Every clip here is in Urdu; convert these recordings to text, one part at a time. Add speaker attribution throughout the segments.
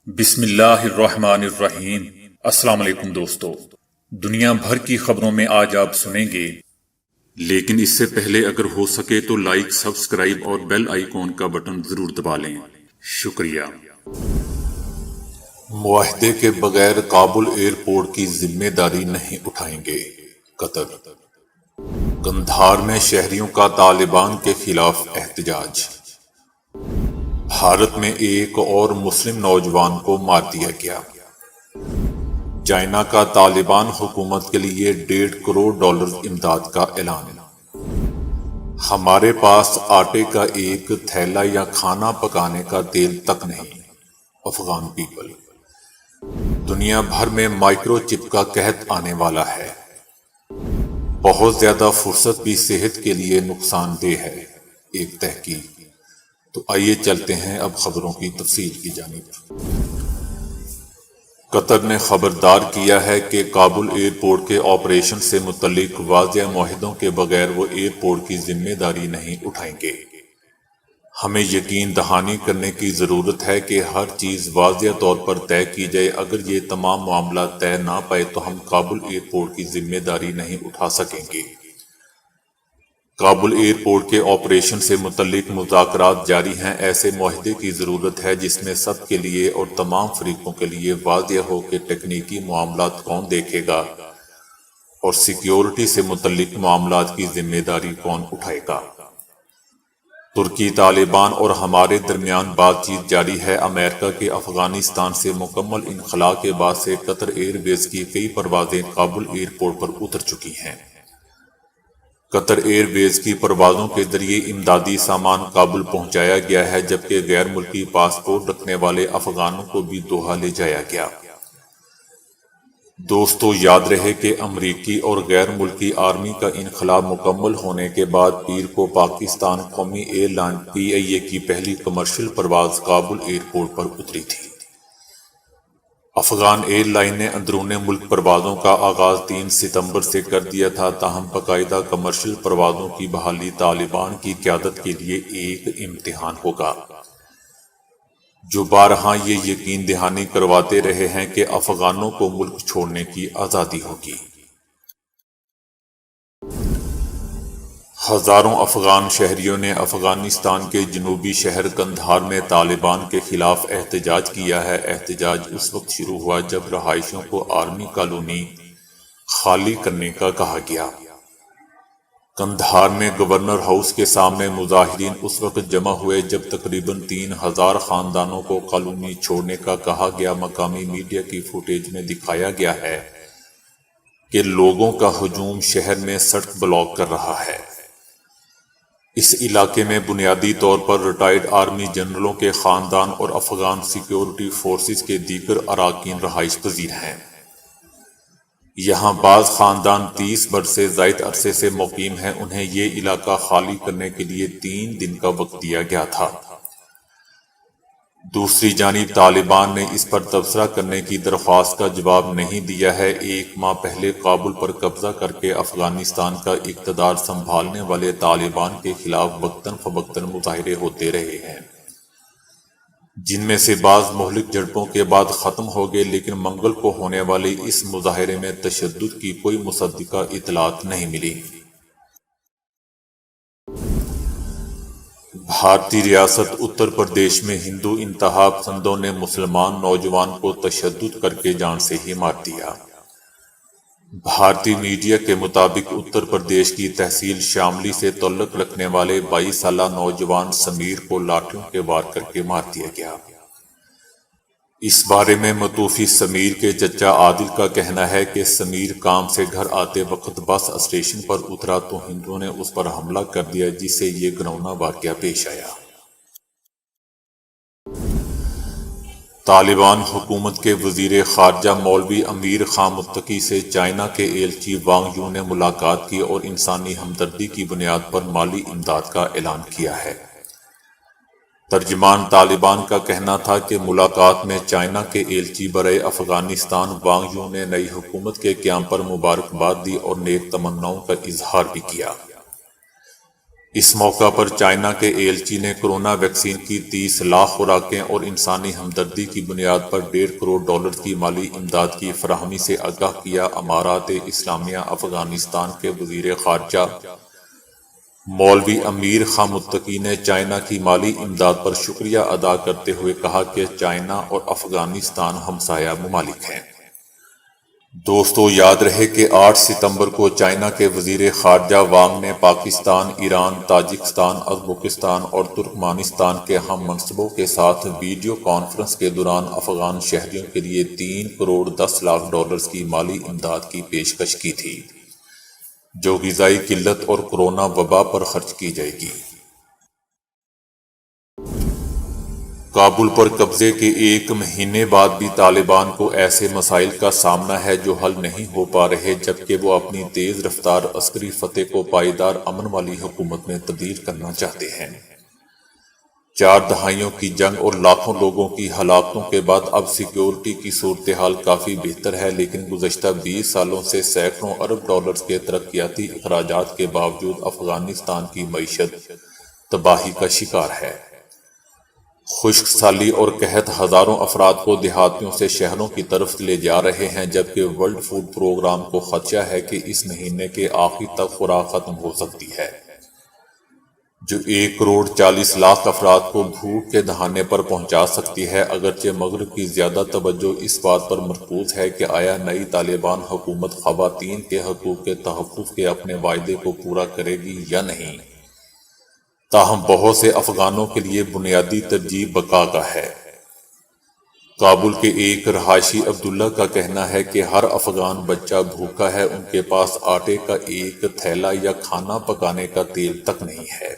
Speaker 1: بسم اللہ الرحمن الرحیم۔ السلام علیکم دوستو، دنیا بھر کی خبروں میں آج آپ سنیں گے، لیکن اس سے پہلے اگر ہو سکے تو لائک، سبسکرائب اور بیل آئیکن کا بٹن ضرور دبا لیں۔ شکریہ۔
Speaker 2: معاہدے کے بغیر کابل ایئرپورٹ کی ذمہ داری نہیں اٹھائیں گے، قطر۔ قندھار میں شہریوں کا طالبان کے خلاف احتجاج۔ بھارت میں ایک اور مسلم نوجوان کو مار دیا گیا۔ چائنا کا طالبان حکومت کے لیے $1.5 کروڑ امداد کا اعلان۔ ہمارے پاس آٹے کا ایک تھیلا یا کھانا پکانے کا تیل تک نہیں، افغان پیپل۔ دنیا بھر میں مائکرو چپ کا قحط آنے والا ہے۔ بہت زیادہ فرصت بھی صحت کے لیے نقصان دہ ہے، ایک تحقیق۔ تو آئیے چلتے ہیں اب خبروں کی تفصیل کی جانب۔ قطر نے خبردار کیا ہے کہ کابل ایئرپورٹ کے آپریشن سے متعلق واضح معاہدوں کے بغیر وہ ایئرپورٹ کی ذمہ داری نہیں اٹھائیں گے۔ ہمیں یقین دہانی کرنے کی ضرورت ہے کہ ہر چیز واضح طور پر طے کی جائے۔ اگر یہ تمام معاملات طے نہ پائے تو ہم کابل ایئرپورٹ کی ذمہ داری نہیں اٹھا سکیں گے۔ کابل ایئرپورٹ کے آپریشن سے متعلق مذاکرات جاری ہیں۔ ایسے معاہدے کی ضرورت ہے جس میں سب کے لیے اور تمام فریقوں کے لیے واضح ہو کہ ٹیکنیکی معاملات کون دیکھے گا اور سیکیورٹی سے متعلق معاملات کی ذمہ داری کون اٹھائے گا۔ ترکی، طالبان اور ہمارے درمیان بات چیت جاری ہے۔ امریکہ کے افغانستان سے مکمل انخلاء کے بعد سے قطر ایئر ویز کی کئی پروازیں کابل ایئرپورٹ پر اتر چکی ہیں۔ قطر ایئر ویز کی پروازوں کے ذریعے امدادی سامان کابل پہنچایا گیا ہے، جبکہ غیر ملکی پاسپورٹ رکھنے والے افغانوں کو بھی دوحہ لے جایا گیا۔ دوستو، یاد رہے کہ امریکی اور غیر ملکی آرمی کا انخلاء مکمل ہونے کے بعد پیر کو پاکستان قومی ایئر لائن PIA کی پہلی کمرشل پرواز کابل ایئرپورٹ پر اتری تھی۔ افغان ایئر لائن نے اندرون ملک پروازوں کا آغاز 3 ستمبر سے کر دیا تھا، تاہم باقاعدہ کمرشل پروازوں کی بحالی طالبان کی قیادت کے لیے ایک امتحان ہوگا، جو بارہا یہ یقین دہانی کرواتے رہے ہیں کہ افغانوں کو ملک چھوڑنے کی آزادی ہوگی۔ ہزاروں افغان شہریوں نے افغانستان کے جنوبی شہر قندھار میں طالبان کے خلاف احتجاج کیا ہے۔ احتجاج اس وقت شروع ہوا جب رہائشیوں کو آرمی کالونی خالی کرنے کا کہا گیا۔ قندھار میں گورنر ہاؤس کے سامنے مظاہرین اس وقت جمع ہوئے جب تقریباً 3000 خاندانوں کو کالونی چھوڑنے کا کہا گیا۔ مقامی میڈیا کی فوٹیج میں دکھایا گیا ہے کہ لوگوں کا ہجوم شہر میں سڑک بلاک کر رہا ہے۔ اس علاقے میں بنیادی طور پر ریٹائرڈ آرمی جنرلوں کے خاندان اور افغان سیکیورٹی فورسز کے دیگر اراکین رہائش پذیر ہیں۔ یہاں بعض خاندان 30 برس سے زائد عرصے سے مقیم ہیں۔ انہیں یہ علاقہ خالی کرنے کے لیے 3 دن کا وقت دیا گیا تھا۔ دوسری جانب طالبان نے اس پر تبصرہ کرنے کی درخواست کا جواب نہیں دیا ہے۔ 1 ماہ پہلے کابل پر قبضہ کر کے افغانستان کا اقتدار سنبھالنے والے طالبان کے خلاف وقتاً فوقتاً مظاہرے ہوتے رہے ہیں، جن میں سے بعض مہلک جھڑپوں کے بعد ختم ہو گئے، لیکن منگل کو ہونے والے اس مظاہرے میں تشدد کی کوئی مصدقہ اطلاعات نہیں ملی۔ بھارتی ریاست اتر پردیش میں ہندو انتہا پسندوں نے مسلمان نوجوان کو تشدد کر کے جان سے ہی مار دیا۔ بھارتی میڈیا کے مطابق اتر پردیش کی تحصیل شاملی سے تعلق رکھنے والے 22 سالہ نوجوان سمیر کو لاٹھیوں کے وار کر کے مار دیا گیا۔ اس بارے میں متوفی سمیر کے چچا عادل کا کہنا ہے کہ سمیر کام سے گھر آتے وقت بس اسٹیشن پر اترا تو ہندوؤں نے اس پر حملہ کر دیا، جس سے یہ گھناؤنا واقعہ پیش آیا۔ طالبان حکومت کے وزیر خارجہ مولوی امیر خان متقی سے چائنا کے ایلچی وانگ یو نے ملاقات کی اور انسانی ہمدردی کی بنیاد پر مالی امداد کا اعلان کیا ہے۔ ترجمان طالبان کا کہنا تھا کہ ملاقات میں چائنا کے ایلچی برائے افغانستان وانگ یو نے نئی حکومت کے قیام پر مبارکباد دی اور نیک تمناؤں کا اظہار بھی کیا۔ اس موقع پر چائنا کے ایلچی نے کورونا ویکسین کی 30 لاکھ خوراکیں اور انسانی ہمدردی کی بنیاد پر $1.5 کروڑ کی مالی امداد کی فراہمی سے آگاہ کیا۔ امارات اسلامیہ افغانستان کے وزیر خارجہ مولوی امیر خان متقی نے چائنا کی مالی امداد پر شکریہ ادا کرتے ہوئے کہا کہ چائنا اور افغانستان ہمسایہ ممالک ہیں۔ دوستو، یاد رہے کہ 8 ستمبر کو چائنا کے وزیر خارجہ وانگ نے پاکستان، ایران، تاجکستان، ازبکستان اور ترکمانستان کے ہم منصبوں کے ساتھ ویڈیو کانفرنس کے دوران افغان شہریوں کے لیے $3.10 کروڑ کی مالی امداد کی پیشکش کی تھی، جو غذائی قلت اور کورونا وبا پر خرچ کی جائے گی۔ کابل پر قبضے کے 1 مہینے بعد بھی طالبان کو ایسے مسائل کا سامنا ہے جو حل نہیں ہو پا رہے، جبکہ وہ اپنی تیز رفتار عسکری فتح کو پائیدار امن والی حکومت میں تبدیل کرنا چاہتے ہیں۔ 4 دہائیوں کی جنگ اور لاکھوں لوگوں کی ہلاکتوں کے بعد اب سیکیورٹی کی صورتحال کافی بہتر ہے، لیکن گزشتہ 20 سالوں سے سینکڑوں ارب ڈالرز کے ترقیاتی اخراجات کے باوجود افغانستان کی معیشت تباہی کا شکار ہے۔ خشک سالی اور قحط ہزاروں افراد کو دیہاتوں سے شہروں کی طرف لے جا رہے ہیں، جبکہ ورلڈ فوڈ پروگرام کو خدشہ ہے کہ اس مہینے کے آخر تک خوراک ختم ہو سکتی ہے، جو 1.40 کروڑ افراد کو بھوک کے دہانے پر پہنچا سکتی ہے۔ اگرچہ مغرب کی زیادہ توجہ اس بات پر مرکوز ہے کہ آیا نئی طالبان حکومت خواتین کے حقوق کے تحفظ کے اپنے وعدے کو پورا کرے گی یا نہیں، تاہم بہت سے افغانوں کے لیے بنیادی ترجیح بقا کا ہے۔ کابل کے ایک رہائشی عبداللہ کا کہنا ہے کہ ہر افغان بچہ بھوکا ہے، ان کے پاس آٹے کا ایک تھیلا یا کھانا پکانے کا تیل تک نہیں ہے۔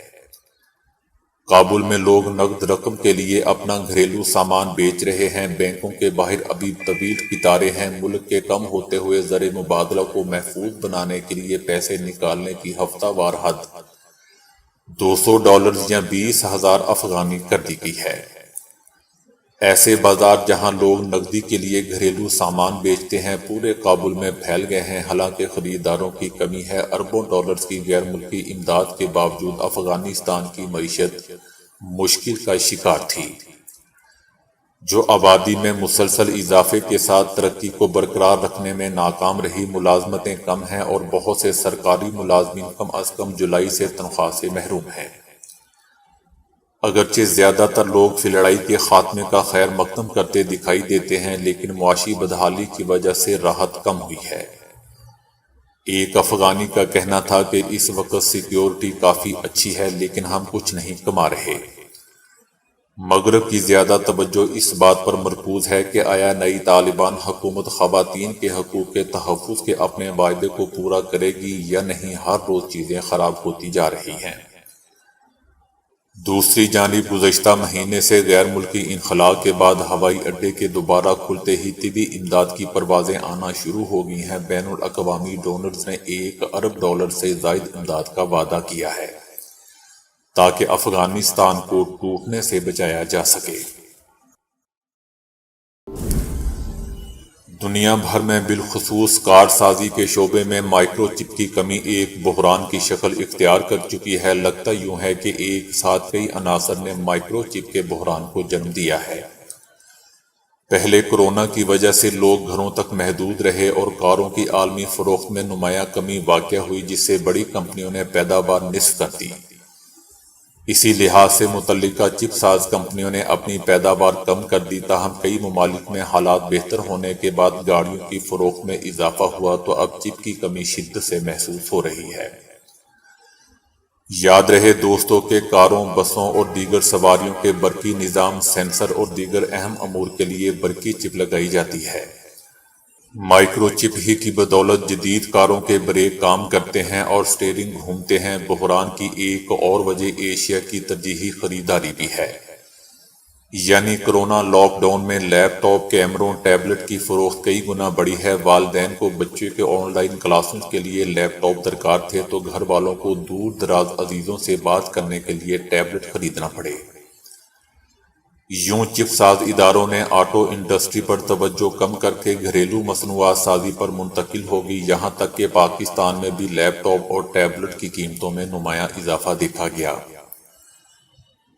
Speaker 2: کابل میں لوگ نقد رقم کے لیے اپنا گھریلو سامان بیچ رہے ہیں، بینکوں کے باہر ابھی طویل قطاریں ہیں۔ ملک کے کم ہوتے ہوئے زر مبادلہ کو محفوظ بنانے کے لیے پیسے نکالنے کی ہفتہ وار حد $200 یا 20,000 افغانی کر دی گئی ہے۔ ایسے بازار جہاں لوگ نقدی کے لیے گھریلو سامان بیچتے ہیں پورے کابل میں پھیل گئے ہیں۔ حالانکہ خریداروں کی کمی ہے، اربوں ڈالرز کی غیر ملکی امداد کے باوجود افغانستان کی معیشت مشکل کا شکار تھی، جو آبادی میں مسلسل اضافے کے ساتھ ترقی کو برقرار رکھنے میں ناکام رہی۔ ملازمتیں کم ہیں اور بہت سے سرکاری ملازمین کم از کم جولائی سے تنخواہ سے محروم ہیں۔ اگرچہ زیادہ تر لوگ فی لڑائی کے خاتمے کا خیر مقدم کرتے دکھائی دیتے ہیں، لیکن معاشی بدحالی کی وجہ سے راحت کم ہوئی ہے۔ ایک افغانی کا کہنا تھا کہ اس وقت سیکیورٹی کافی اچھی ہے، لیکن ہم کچھ نہیں کما رہے۔ مغرب کی زیادہ توجہ اس بات پر مرکوز ہے کہ آیا نئی طالبان حکومت خواتین کے حقوق کے تحفظ کے اپنے وعدے کو پورا کرے گی یا نہیں۔ ہر روز چیزیں خراب ہوتی جا رہی ہیں۔ دوسری جانب گزشتہ مہینے سے غیر ملکی انخلاء کے بعد ہوائی اڈے کے دوبارہ کھلتے ہی طبی امداد کی پروازیں آنا شروع ہو گئی ہیں۔ بین الاقوامی ڈونرز نے $1 ارب سے زائد امداد کا وعدہ کیا ہے تاکہ افغانستان کو ٹوٹنے سے بچایا جا سکے۔ دنیا بھر میں بالخصوص کار سازی کے شعبے میں مائکرو چپ کی کمی ایک بحران کی شکل اختیار کر چکی ہے۔ لگتا یوں ہے کہ ایک ساتھ کئی عناصر نے مائکرو چپ کے بحران کو جنم دیا ہے۔ پہلے کورونا کی وجہ سے لوگ گھروں تک محدود رہے اور کاروں کی عالمی فروخت میں نمایاں کمی واقع ہوئی، جس سے بڑی کمپنیوں نے پیداوار نصف کر دی۔ اسی لحاظ سے متعلقہ چپ ساز کمپنیوں نے اپنی پیداوار کم کر دی۔ تاہم کئی ممالک میں حالات بہتر ہونے کے بعد گاڑیوں کی فروخت میں اضافہ ہوا تو اب چپ کی کمی شدت سے محسوس ہو رہی ہے۔ یاد رہے دوستوں کہ کاروں، بسوں اور دیگر سواریوں کے برقی نظام، سینسر اور دیگر اہم امور کے لیے برقی چپ لگائی جاتی ہے۔ مائکرو چپ ہی کی بدولت جدید کاروں کے بریک کام کرتے ہیں اور سٹیئرنگ گھومتے ہیں۔ بحران کی ایک اور وجہ ایشیا کی ترجیحی خریداری بھی ہے، یعنی کورونا لاک ڈاؤن میں لیپ ٹاپ، کیمروں، ٹیبلٹ کی فروخت کئی گنا بڑھی ہے۔ والدین کو بچے کے آن لائن کلاسوں کے لیے لیپ ٹاپ درکار تھے تو گھر والوں کو دور دراز عزیزوں سے بات کرنے کے لیے ٹیبلٹ خریدنا پڑے۔ یوں چپ ساز اداروں نے آٹو انڈسٹری پر توجہ کم کر کے گھریلو مصنوعات سازی پر منتقل ہوگی، یہاں تک کہ پاکستان میں بھی لیپ ٹاپ اور ٹیبلٹ کی قیمتوں میں نمایاں اضافہ دیکھا گیا۔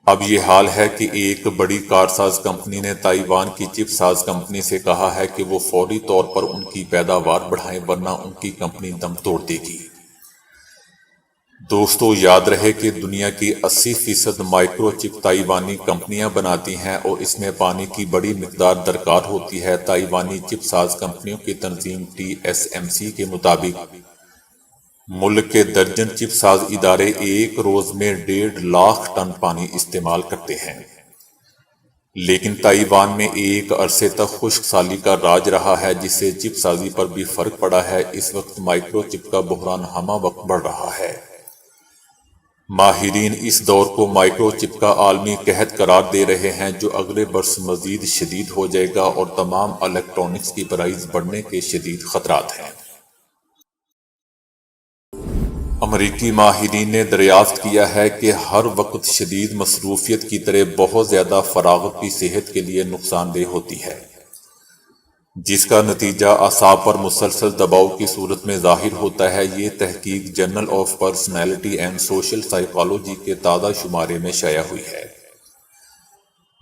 Speaker 2: اب یہ حال ہے کہ ایک بڑی کارساز کمپنی نے تائیوان کی چپ ساز کمپنی سے کہا ہے کہ وہ فوری طور پر ان کی پیداوار بڑھائیں ورنہ ان کی کمپنی دم توڑ دے گی۔ دوستو، یاد رہے کہ دنیا کی 80% مائکرو چپ تائیوانی کمپنیاں بناتی ہیں اور اس میں پانی کی بڑی مقدار درکار ہوتی ہے۔ تائیوانی چپ ساز کمپنیوں کی تنظیم TSMC کے مطابق ملک کے درجن چپ ساز ادارے ایک روز میں 1.5 لاکھ ٹن پانی استعمال کرتے ہیں، لیکن تائیوان میں ایک عرصے تک خشک سالی کا راج رہا ہے، جس سے چپ سازی پر بھی فرق پڑا ہے۔ اس وقت مائکرو چپ کا بحران ہمہ وقت بڑھ رہا ہے۔ ماہرین اس دور کو مائکرو چپ کا عالمی قحط قرار دے رہے ہیں، جو اگلے برس مزید شدید ہو جائے گا، اور تمام الیکٹرانکس کی پرائز بڑھنے کے شدید خطرات ہیں۔ امریکی ماہرین نے دریافت کیا ہے کہ ہر وقت شدید مصروفیت کی طرح بہت زیادہ فراغت بھی صحت کے لیے نقصان دہ ہوتی ہے، جس کا نتیجہ اعصاب پر مسلسل دباؤ کی صورت میں ظاہر ہوتا ہے۔ یہ تحقیق journal of personality and social psychology کے تازہ شمارے میں شائع ہوئی ہے،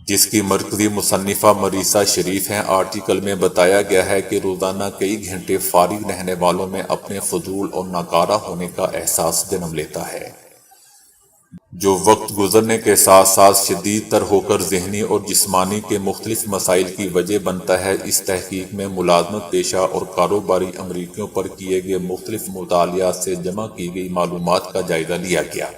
Speaker 2: جس کی مرکزی مصنفہ مریسا شریف ہیں۔ آرٹیکل میں بتایا گیا ہے کہ روزانہ کئی گھنٹے فارغ رہنے والوں میں اپنے فضول اور ناکارہ ہونے کا احساس جنم لیتا ہے، جو وقت گزرنے کے ساتھ ساتھ شدید تر ہو کر ذہنی اور جسمانی کے مختلف مسائل کی وجہ بنتا ہے۔ اس تحقیق میں ملازمت پیشہ اور کاروباری امریکیوں پر کیے گئے مختلف مطالعات سے جمع کی گئی معلومات کا جائزہ لیا گیا،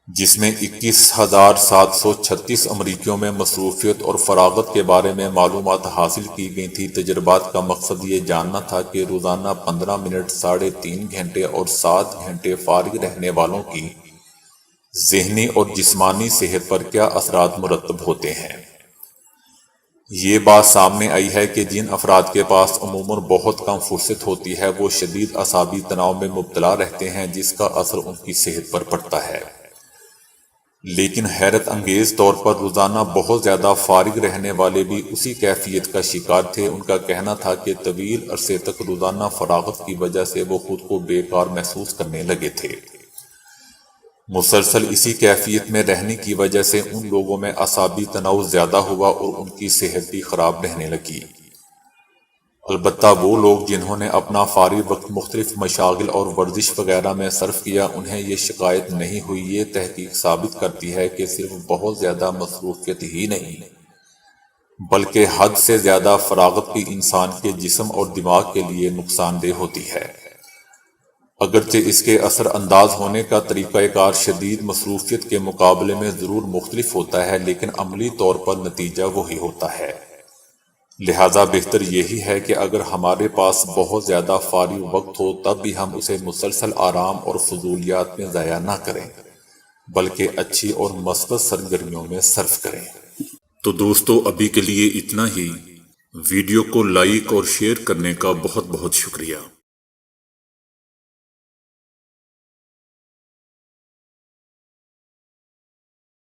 Speaker 2: جس میں 21,736 امریکیوں میں مصروفیت اور فراغت کے بارے میں معلومات حاصل کی گئی تھی۔ تجربات کا مقصد یہ جاننا تھا کہ روزانہ 15 منٹ، 3.5 گھنٹے اور 7 گھنٹے فارغ رہنے والوں کی ذہنی اور جسمانی صحت پر کیا اثرات مرتب ہوتے ہیں۔ یہ بات سامنے آئی ہے کہ جن افراد کے پاس عموماً بہت کم فرصت ہوتی ہے، وہ شدید اعصابی تناؤ میں مبتلا رہتے ہیں، جس کا اثر ان کی صحت پر پڑتا ہے۔ لیکن حیرت انگیز طور پر روزانہ بہت زیادہ فارغ رہنے والے بھی اسی کیفیت کا شکار تھے۔ ان کا کہنا تھا کہ طویل عرصے تک روزانہ فراغت کی وجہ سے وہ خود کو بیکار محسوس کرنے لگے تھے۔ مسلسل اسی کیفیت میں رہنے کی وجہ سے ان لوگوں میں اعصابی تناؤ زیادہ ہوا اور ان کی صحت بھی خراب رہنے لگی۔ البتہ وہ لوگ جنہوں نے اپنا فارغ وقت مختلف مشاغل اور ورزش وغیرہ میں صرف کیا، انہیں یہ شکایت نہیں ہوئی۔ یہ تحقیق ثابت کرتی ہے کہ صرف بہت زیادہ مصروفیت ہی نہیں، بلکہ حد سے زیادہ فراغت بھی انسان کے جسم اور دماغ کے لیے نقصان دہ ہوتی ہے۔ اگرچہ اس کے اثر انداز ہونے کا طریقہ کار شدید مصروفیت کے مقابلے میں ضرور مختلف ہوتا ہے، لیکن عملی طور پر نتیجہ وہی ہوتا ہے۔ لہذا بہتر یہی ہے کہ اگر ہمارے پاس بہت زیادہ فارغ وقت ہو، تب بھی ہم اسے مسلسل آرام اور فضولیات میں ضائع نہ کریں، بلکہ اچھی اور مثبت سرگرمیوں میں صرف کریں۔
Speaker 1: تو دوستو، ابھی کے لیے اتنا ہی۔ ویڈیو کو لائک اور شیئر کرنے کا بہت بہت شکریہ۔